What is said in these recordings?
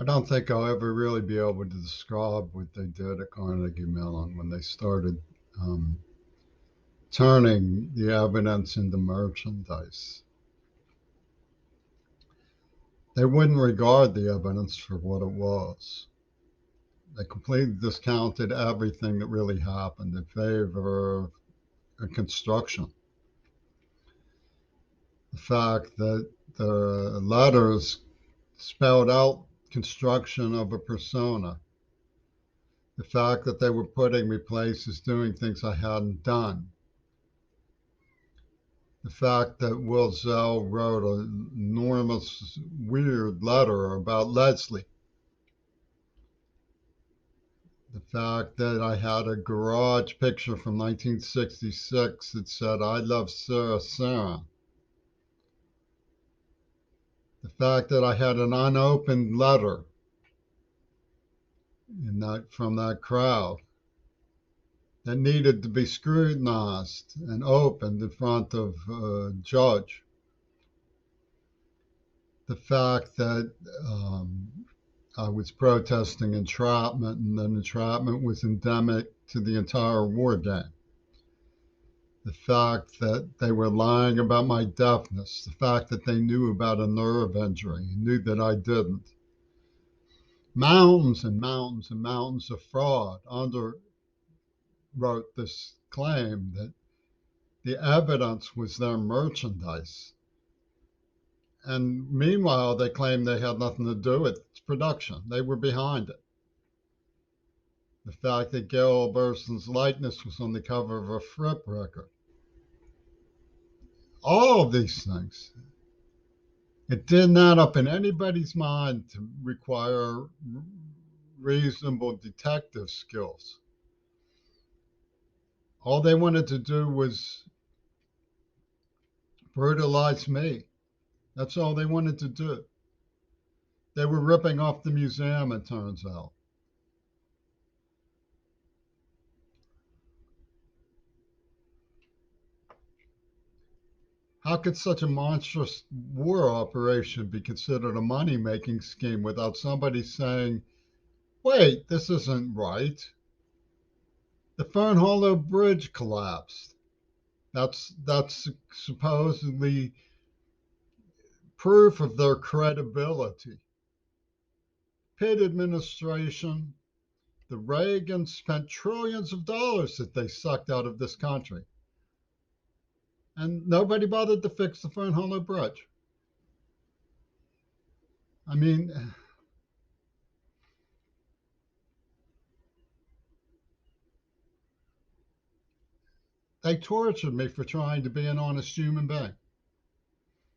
I don't think I'll ever really be able to describe what they did at Carnegie Mellon when they started um, turning the evidence into merchandise. They wouldn't regard the evidence for what it was. They completely discounted everything that really happened in favor of a construction. The fact that the letters spelled out construction of a persona, the fact that they were putting me places doing things I hadn't done, the fact that Will Zell wrote an enormous, weird letter about Leslie, the fact that I had a garage picture from 1966 that said, I love Sarah Sarah, the fact that I had an unopened letter from that crowd that needed to be scrutinized and opened in front of a judge. The fact that I was protesting entrapment and that entrapment was endemic to the entire war game. The fact that they were lying about my deafness, the fact that they knew about a nerve injury, knew that I didn't. Mountains and mountains and mountains of fraud underwrote this claim that the evidence was their merchandise. And meanwhile, they claimed they had nothing to do with its production. They were behind it. The fact that Gail Burson's likeness was on the cover of a Fripp record. All of these things. It did not up in anybody's mind to require reasonable detective skills. All they wanted to do was brutalize me. That's all they wanted to do. They were ripping off the museum, it turns out. How could such a monstrous war operation be considered a money-making scheme without somebody saying, wait, this isn't right? The Fern Hollow Bridge collapsed. That's supposedly proof of their credibility. Pitt administration, the Reagans spent trillions of dollars that they sucked out of this country. And nobody bothered to fix the Fern Hollow Bridge. I mean, they tortured me for trying to be an honest human being.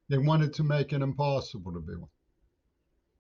They wanted to make it impossible to be one.